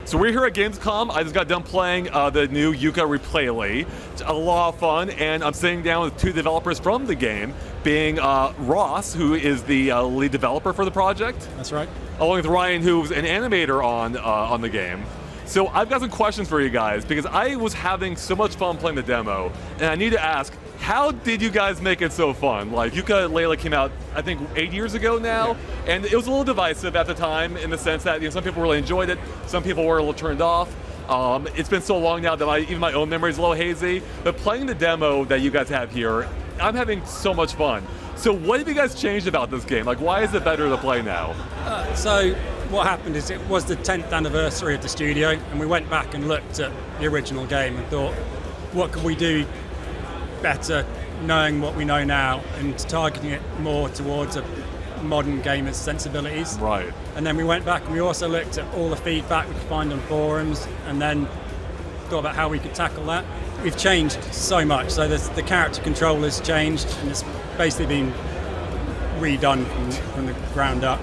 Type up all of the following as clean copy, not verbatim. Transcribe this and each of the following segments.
So we're here at Gamescom. I just got done playing the new Yooka-Replaylee. It's a lot of fun, and I'm sitting down with two developers from the game, being Ross, who is the lead developer for the project. That's right. Along with Ryan, who's an animator on the game. So I've got some questions for you guys, because I was having so much fun playing the demo, and I need to ask, how did you guys make it so fun? Like, Yooka-Laylee came out, I think, 8 years ago now, and it was a little divisive at the time in the sense that some people really enjoyed it, some people were a little turned off. It's been so long now that even my own memory is a little hazy, but playing the demo that you guys have here, I'm having so much fun. So what have you guys changed about this game? Like, why is it better to play now? So what happened is it was the 10th anniversary of the studio, and we went back and looked at the original game and thought, what could we do better knowing what we know now and targeting it more towards a modern gamer's sensibilities. Right. And then we went back and we also looked at all the feedback we could find on forums and then thought about how we could tackle that. We've changed so much. So the character control has changed and it's basically been redone from the ground up.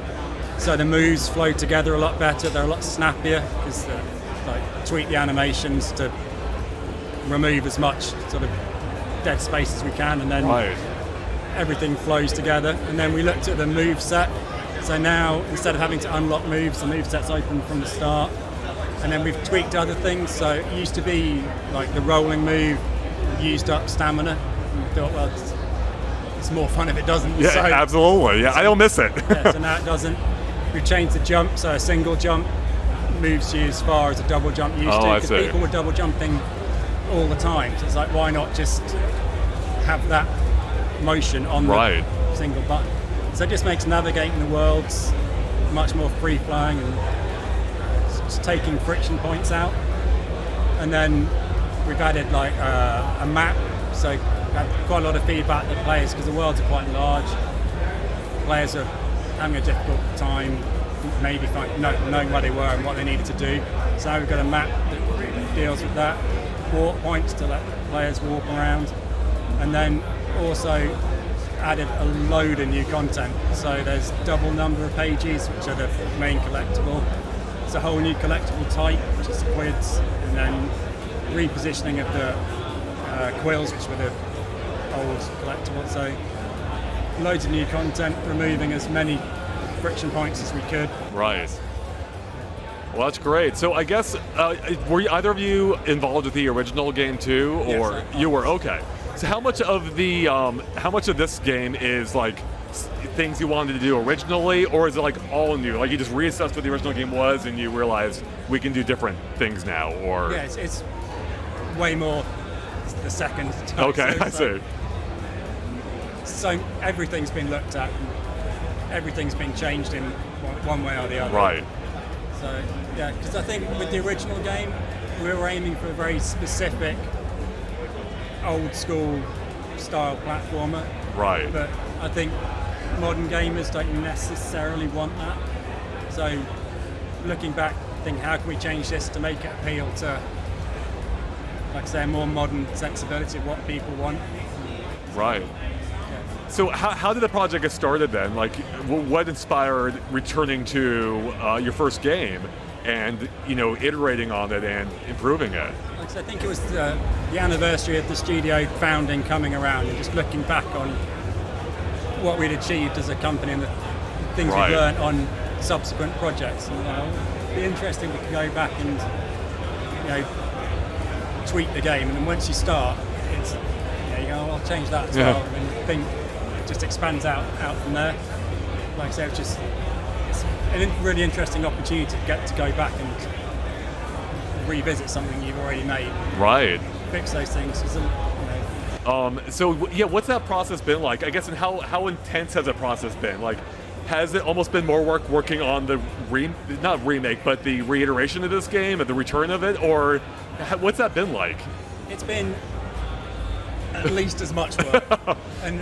So the moves flow together a lot better. They're a lot snappier because tweak the animations to remove as much sort of dead space as we can, and then everything flows together. And then we looked at the move set. So now instead of having to unlock moves, the move set's open from the start. And then we've tweaked other things. So it used to be like the rolling move used up stamina. And we thought, well, it's more fun if it doesn't. Yeah, so, absolutely. Yeah, I don't miss it. Yeah, so now it doesn't. We've changed the jump, so a single jump moves you as far as a double jump used to. Because people were double jumping all the time. So it's like, why not just have that motion on the single button? So it just makes navigating the worlds much more free-flowing and just taking friction points out. And then we've added like a map. So we've had quite a lot of feedback to players because the worlds are quite large. Players are having a difficult time maybe knowing where they were and what they needed to do. So now we've got a map that deals with that. Walk points to let players walk around, and then also added a load of new content. So there's double number of pages, which are the main collectible. It's a whole new collectible type, which is the quids, and then repositioning of the quills, which were the old collectible. So loads of new content, removing as many friction points as we could. Right. Well, that's great. So I guess, were either of you involved with the original game too, or yes, you were? Okay. So how much of this game is like things you wanted to do originally, or is it like all new? Like you just reassessed what the original game was and you realized we can do different things now, or? Yeah, it's way more the second time. Okay, I see. So everything's been looked at, and everything's been changed in one way or the other. Right. So, yeah, because I think with the original game, we were aiming for a very specific, old school style platformer. Right. But I think modern gamers don't necessarily want that. So, looking back, think how can we change this to make it appeal to, like I say, a more modern sensibility of what people want. Right. So how did the project get started then? Like, what inspired returning to your first game and iterating on it and improving it? Like I said, I think it was the anniversary of the studio founding coming around and just looking back on what we'd achieved as a company and the things we've learned on subsequent projects. And it'd be interesting to go back and tweak the game, and then once you start, it's you go, I'll change that as well, and think. Just expands out from there. Like I said, it's a really interesting opportunity to get to go back and revisit something you've already made. Right. Fix those things. So yeah, what's that process been like? I guess, and how intense has the process been? Like, has it almost been more working on the not remake, but the reiteration of this game and the return of it, or what's that been like? It's been at least as much work, and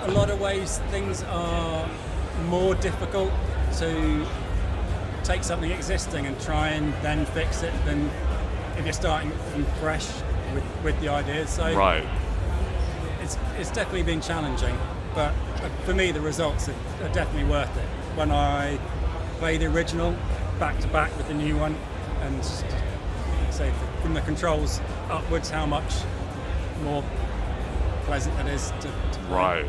a lot of ways things are more difficult to take something existing and try and then fix it than if you're starting from fresh with the ideas. So it's definitely been challenging, but for me the results are definitely worth it. When I play the original back to back with the new one, and say from the controls upwards, how much more pleasant it is to play. Right.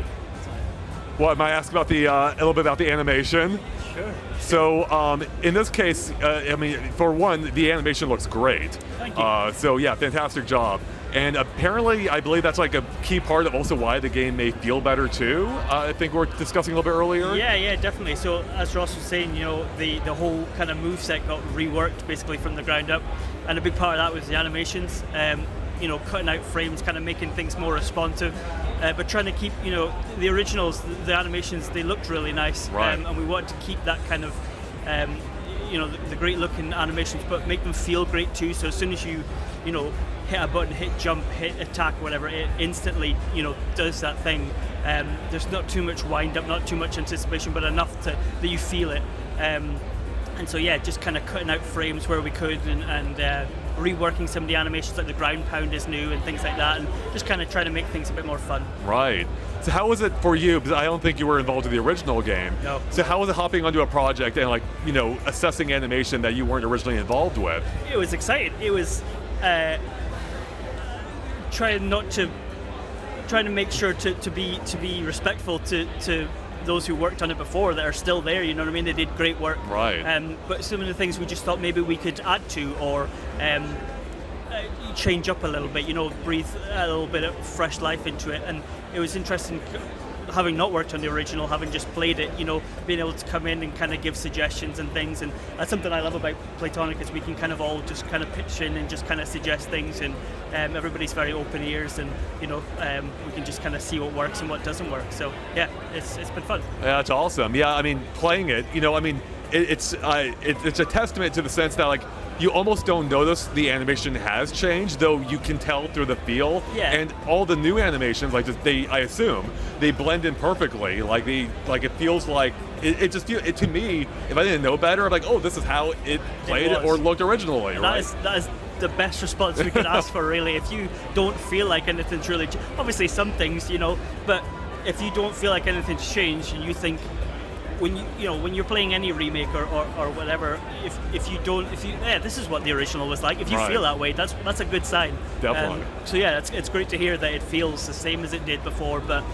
Well, I might ask about a little bit about the animation. Sure. So in this case, I mean, for one, the animation looks great. Thank you. So yeah, fantastic job. And apparently, I believe that's like a key part of also why the game may feel better too. I think we were discussing a little bit earlier. Yeah, definitely. So as Ross was saying, the whole kind of moveset got reworked basically from the ground up, and a big part of that was the animations. Cutting out frames, kind of making things more responsive, but trying to keep, the originals, the animations, they looked really nice, right. And we wanted to keep that kind of, the great looking animations, but make them feel great too. So as soon as you hit a button, hit jump, hit attack, whatever, it instantly, does that thing. There's not too much wind up, not too much anticipation, but enough that you feel it. And so yeah, just kind of cutting out frames where we could, and reworking some of the animations, like the ground pound is new and things like that, and just kind of trying to make things a bit more fun. Right. So how was it for you? Because I don't think you were involved in the original game. No. So how was it hopping onto a project and assessing animation that you weren't originally involved with? It was exciting. It was trying to make sure to be respectful to those who worked on it before that are still there, you know what I mean? They did great work. Right. But some of the things we just thought maybe we could add to, or change up a little bit, breathe a little bit of fresh life into it. And it was interesting, having not worked on the original, having just played it, being able to come in and kind of give suggestions and things. And that's something I love about Playtonic, is we can kind of all just kind of pitch in and just kind of suggest things, and everybody's very open ears, and we can just kind of see what works and what doesn't work. So yeah, it's been fun. Yeah, that's awesome. Yeah, I mean, playing it, it's a testament to the sense that you almost don't notice the animation has changed, though you can tell through the feel. Yeah. And all the new animations, I assume, they blend in perfectly. It feels like it just feels to me. If I didn't know better, I'm like, oh, this is how it played or looked originally. And right? That is the best response we could ask for, really. If you don't feel like anything's really, obviously some things, but if you don't feel like anything's changed, and you think, when you're playing any remake or whatever, this is what the original was like. If you feel that way, that's a good sign. Definitely. So yeah, it's great to hear that it feels the same as it did before, but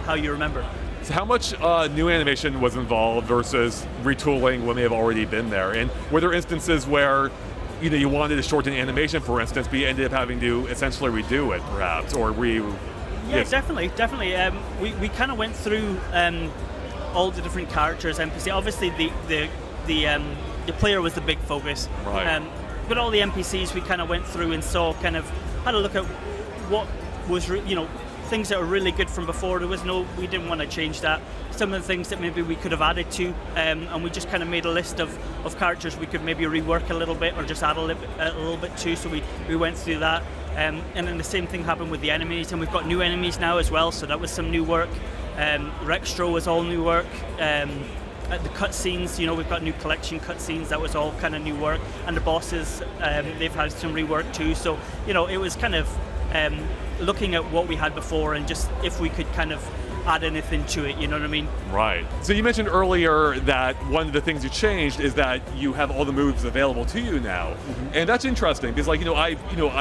how you remember. So how much new animation was involved versus retooling when they have already been there? And were there instances where you wanted to shorten animation, for instance, but you ended up having to essentially redo it, perhaps, or Yeah, yes. Definitely. We kind of went through all the different characters, NPC. Obviously, the player was the big focus. Right. But all the NPCs we kind of went through and had a look at what was, things that were really good from before. We didn't want to change that. Some of the things that maybe we could have added to, and we just kind of made a list of characters we could maybe rework a little bit, or just add a little bit to. So we went through that. And then the same thing happened with the enemies, and we've got new enemies now as well, so that was some new work. Rextro was all new work. At the cutscenes, we've got new collection cutscenes, that was all kind of new work. And the bosses, they've had some rework too. So, it was kind of looking at what we had before, and just if we could kind of add anything to it, you know what I mean? Right. So you mentioned earlier that one of the things you changed is that you have all the moves available to you now, and that's interesting because, I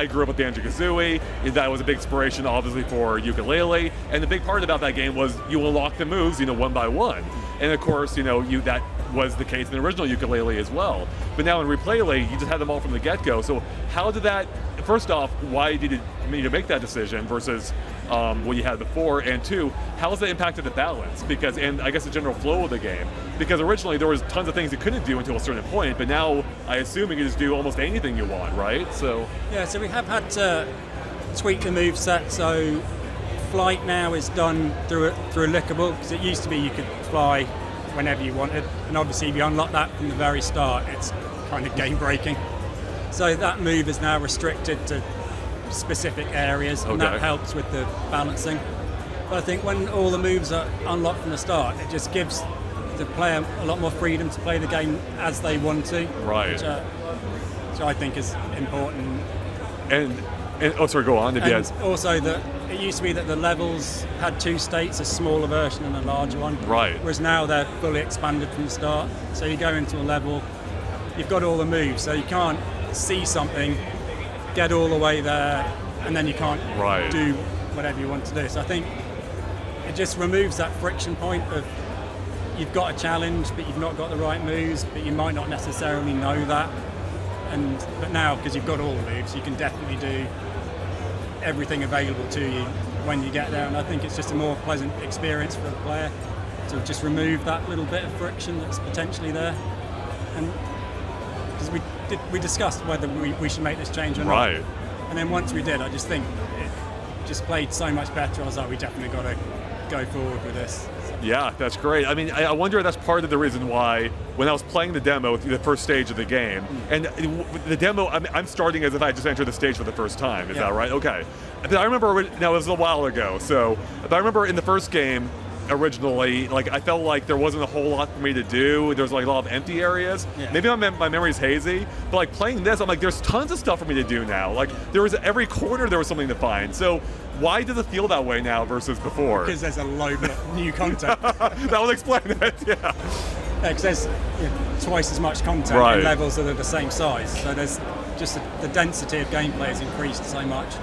grew up with Banjo-Kazooie. That was a big inspiration, obviously, for Yooka-Laylee, and the big part about that game was you unlock the moves, one by one, and of course, that was the case in the original Yooka-Laylee as well. But now in Replaylee, you just had them all from the get-go. So how did that? First off, why did you make that decision versus what you had before? And two, how has that impacted the balance? And I guess the general flow of the game. Because originally there was tons of things you couldn't do until a certain point, but now I assume you can just do almost anything you want, right? So yeah, so we have had to tweak the moveset. So flight now is done through a lickable, because it used to be you could fly whenever you wanted, and obviously if you unlock that from the very start, it's kind of game breaking. So that move is now restricted to specific areas, and that helps with the balancing. But I think when all the moves are unlocked from the start, it just gives the player a lot more freedom to play the game as they want to. Right. Which I think is important. And go on. And also that it used to be that the levels had two states, a smaller version and a larger one. Right. Whereas now they're fully expanded from the start. So you go into a level, you've got all the moves, so you can't see something, get all the way there, and then you can't do whatever you want to do. So I think it just removes that friction point of you've got a challenge, but you've not got the right moves, but you might not necessarily know that. But now, because you've got all the moves, you can definitely do everything available to you when you get there, and I think it's just a more pleasant experience for the player to just remove that little bit of friction that's potentially there. And because we discussed whether we should make this change or not, and then once we did, I just think it just played so much better. I was like, we definitely got to go forward with this. Yeah, that's great. I mean, I wonder if that's part of the reason why when I was playing the demo, the first stage of the game, and the demo, I'm starting as if I just entered the stage for the first time. Is that right? Okay. But I remember, now it was a while ago, but I remember in the first game, originally, like I felt like there wasn't a whole lot for me to do. There was like a lot of empty areas. Maybe my memory's hazy, but like playing this, I'm like, there's tons of stuff for me to do now. Like there was every corner there was something to find. So why does it feel that way now versus before? Because there's a load of new content. That would explain it. Yeah. Because there's twice as much content in levels that are the same size. So there's just the density of gameplay has increased so much.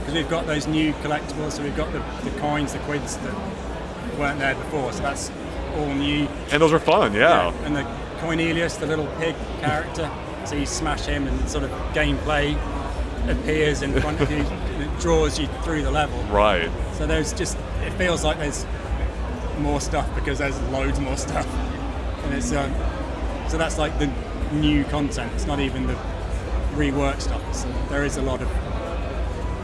Because we've got those new collectibles, so we've got the coins, the quids that weren't there before, so that's all new. And those are fun, yeah. And the Cornelius, the little pig character, so you smash him and sort of gameplay appears in front of you and it draws you through the level. Right. So there's just, it feels like there's more stuff because there's loads more stuff. And it's, so that's like the new content, it's not even the rework stuff. There is a lot of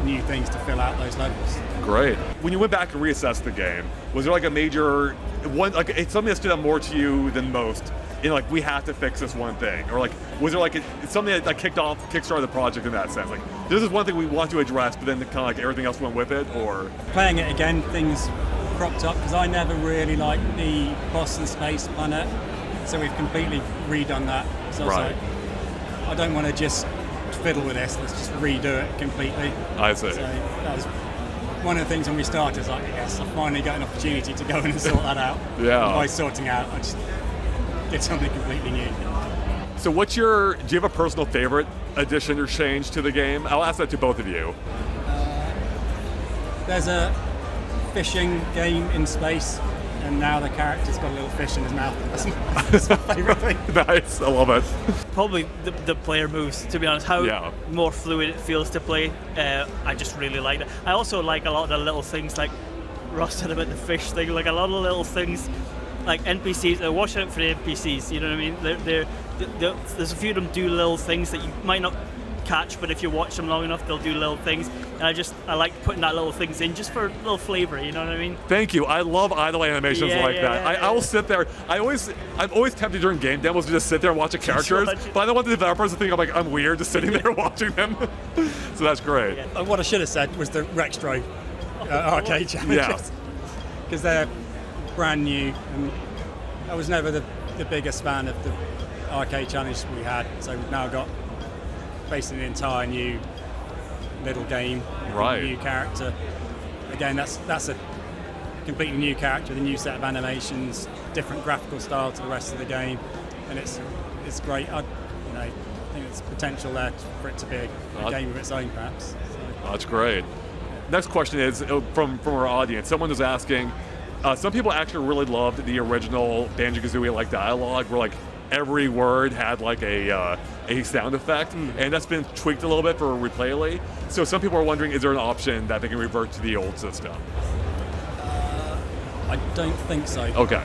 new things to fill out those levels. Great. When you went back and reassessed the game, was there like a major one, like it's something that stood out more to you than most? In like, we have to fix this one thing, or like, was there like something that like kickstarted the project in that sense? Like, this is one thing we want to address, but then kind of like everything else went with it, or playing it again, things cropped up because I never really liked the Boston Space Planet, so we've completely redone that. So I was like, I don't want to just fiddle with this. Let's just redo it completely. I see. So that was one of the things when we started. It's like, yes, I finally got an opportunity to go in and sort that out. Yeah. And by sorting out, I just did something completely new. So, do you have a personal favorite addition or change to the game? I'll ask that to both of you. There's a fishing game in space, and now the character's got a little fish in his mouth. That's my favorite thing. Nice, I love it. Probably the player moves, to be honest. How more fluid it feels to play. I just really like it. I also like a lot of the little things, like Ross said about the fish thing, like a lot of little things, like NPCs. Watch out for the NPCs, you know what I mean? There's a few of them do little things that you might not catch, but if you watch them long enough, they'll do little things. And I like putting that little things in just for a little flavor, you know what I mean? Thank you. I love idle animations like that. I will sit there. I'm always tempted during game demos to just sit there and watch the characters, but I don't want the developers to think I'm weird just sitting there watching them. So that's great. What I should have said was the Rextro arcade challenges. Because they're brand new, and I was never the biggest fan of the arcade challenge we had, so we've now got basically an entire new little game, a new character. Again, that's a completely new character with a new set of animations, different graphical style to the rest of the game, and it's great. I think there's potential there for it to be a game of its own, perhaps. So. That's great. Next question is from our audience. Someone was asking, some people actually really loved the original Banjo-Kazooie like dialogue, where like every word had like a sound effect, and that's been tweaked a little bit for Yooka-Replaylee. So some people are wondering, is there an option that they can revert to the old system? I don't think so. Okay.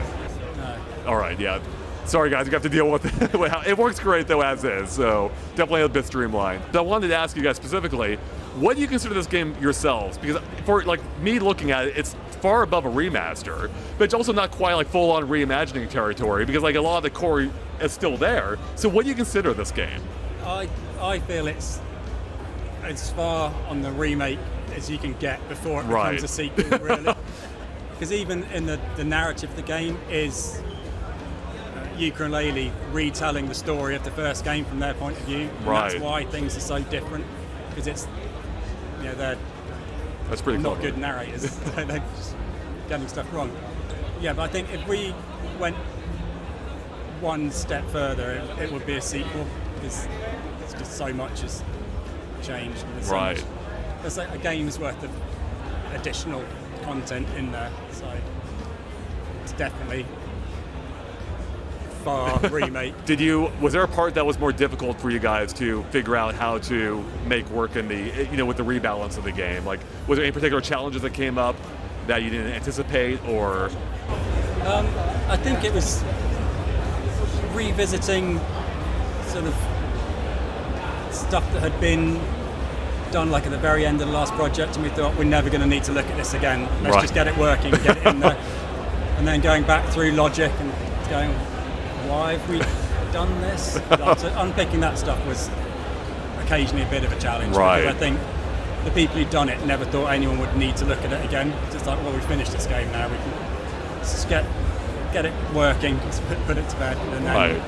No. All right, yeah. Sorry guys, you have to deal with it. It works great though as is, so definitely a bit streamlined. But I wanted to ask you guys specifically, what do you consider this game yourselves? Because for like me looking at it, it's far above a remaster, but it's also not quite like full-on reimagining territory, because like a lot of the core is still there. So what do you consider this game? I feel it's as far on the remake as you can get before it becomes a sequel, really. Because even in the narrative of the game is Yooka-Laylee retelling the story of the first game from their point of view. And that's why things are so different, because it's, that's pretty not good narrators. They're just getting stuff wrong. Yeah, but I think if we went one step further, it would be a sequel, because it's just so much has changed. And there's so Right. much, there's like a game's worth of additional content in there, so it's definitely far remake. Was there a part that was more difficult for you guys to figure out how to make work in the, with the rebalance of the game? Like, was there any particular challenges that came up that you didn't anticipate, or? I think it was revisiting sort of stuff that had been done like at the very end of the last project, and we thought we're never going to need to look at this again. Let's just get it working, get it in there. And then going back through logic and going, why have we done this? So unpicking that stuff was occasionally a bit of a challenge. Right. Because I think the people who'd done it never thought anyone would need to look at it again. It's just like, well, we finished this game now. We can just get it working, just put it to bed, and then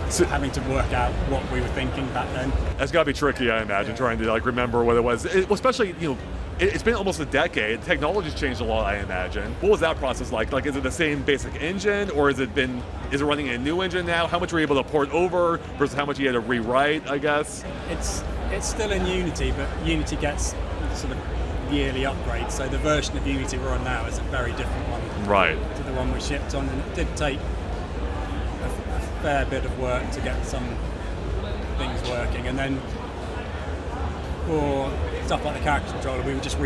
so, having to work out what we were thinking back then. That's got to be tricky, I imagine, trying to like remember what it was. Especially, it's been almost a decade. Technology's changed a lot, I imagine. What was that process like? Like, is it the same basic engine, or is it running a new engine now? How much were you able to port over versus how much you had to rewrite, I guess? It's still in Unity, but Unity gets sort of yearly upgrades. So the version of Unity we're on now is a very different one to the one we shipped on, and it did take a fair bit of work to get some things working. And then for stuff like the character controller, we just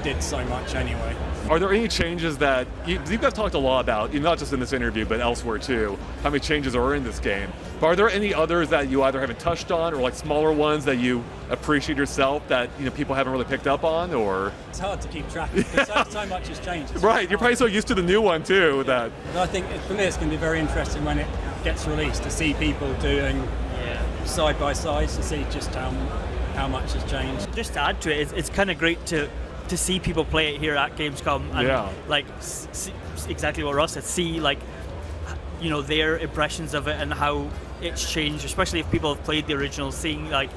did so much anyway. Are there any changes that you guys talked a lot about, not just in this interview but elsewhere too, how many changes are in this game? But are there any others that you either haven't touched on, or like smaller ones that you appreciate yourself that people haven't really picked up on? Or it's hard to keep track of because so much has changed. Right, you're probably so used to the new one too that. But I think for me it's going to be very interesting when it gets released to see people doing side by side, to see just how much has changed. Just to add to it, it's kind of great to see people play it here at Gamescom and like see exactly what Ross said, see like their impressions of it and how it's changed, especially if people have played the original, seeing like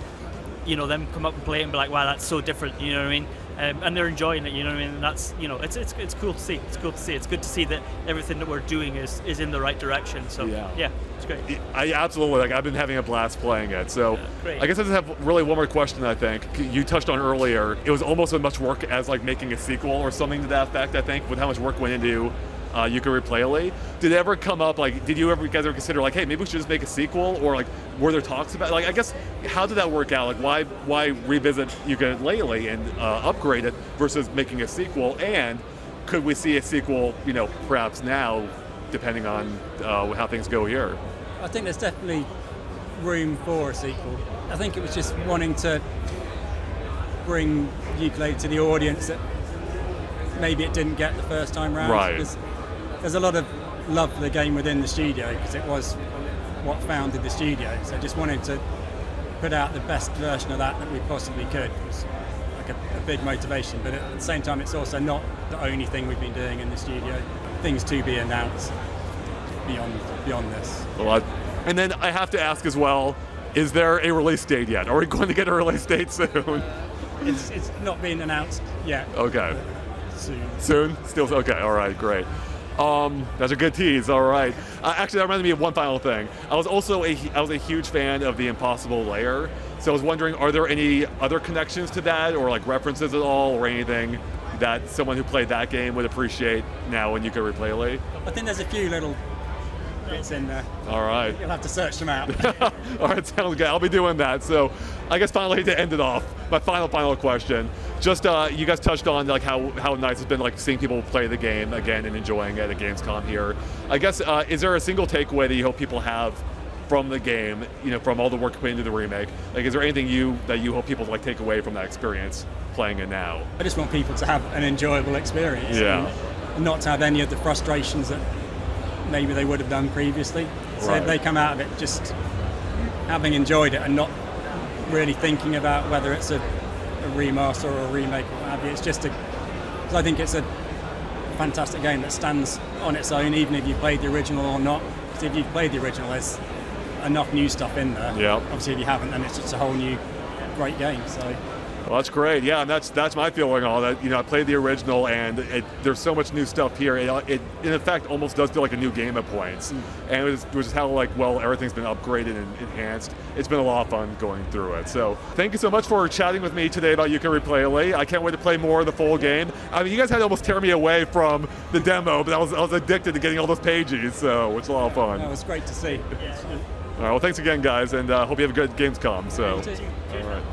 them come up and play it and be like, wow, that's so different, you know what I mean? And they're enjoying it, you know what I mean? And that's it's cool to see. It's cool to see. It's good to see that everything that we're doing is in the right direction. So yeah, it's great. I absolutely I've been having a blast playing it. So great. I guess I just have really one more question. I think you touched on earlier. It was almost as much work as like making a sequel or something to that effect. I think with how much work went into Yooka-Replaylee. Did it ever come up, like, did you guys ever consider, like, hey, maybe we should just make a sequel? Or, like, were there talks about, like, I guess, how did that work out? Like, why revisit Yooka-Laylee and upgrade it versus making a sequel? And could we see a sequel, perhaps now, depending on how things go here? I think there's definitely room for a sequel. I think it was just wanting to bring Yooka-Laylee to the audience that maybe it didn't get the first time round. Right. There's a lot of love for the game within the studio because it was what founded the studio. So just wanted to put out the best version of that we possibly could. It was like a big motivation, but at the same time it's also not the only thing we've been doing in the studio. Things to be announced beyond this. Well, and then I have to ask as well, is there a release date yet? Are we going to get a release date soon? It's not been announced yet. Okay. Soon? Still okay. All right, great. That's a good tease. All right. Actually, that reminded me of one final thing. I was a huge fan of the Impossible Lair. So I was wondering, are there any other connections to that, or like references at all, or anything that someone who played that game would appreciate now in Yooka-Replaylee? I think there's a few little bits in there. All right. You'll have to search them out. All right, sounds good. I'll be doing that. So I guess finally to end it off, my final question. Just you guys touched on like how nice it's been like seeing people play the game again and enjoying it at Gamescom here. I guess is there a single takeaway that you hope people have from the game, from all the work put into the remake? Like, is there anything that you hope people like take away from that experience playing it now? I just want people to have an enjoyable experience. Yeah. And not to have any of the frustrations that maybe they would have done previously. So Right. if they come out of it just having enjoyed it and not really thinking about whether it's a remaster or a remake or what have you, it's just because I think it's a fantastic game that stands on its own, even if you've played the original or not. Because if you've played the original, there's enough new stuff in there. Yeah. Obviously, if you haven't, then it's just a whole new great game. So Well, that's great. Yeah, and that's my feeling on it. You know, I played the original, and there's so much new stuff here. It in effect almost does feel like a new game at points, and it was just how like well everything's been upgraded and enhanced. It's been a lot of fun going through it. So thank you so much for chatting with me today about Yooka-Replaylee. I can't wait to play more of the full game. I mean, you guys had to almost tear me away from the demo, but I was addicted to getting all those pages, so it's a lot of fun. That was great to see. All right, well, thanks again, guys, and hope you have a good Gamescom. So, all right.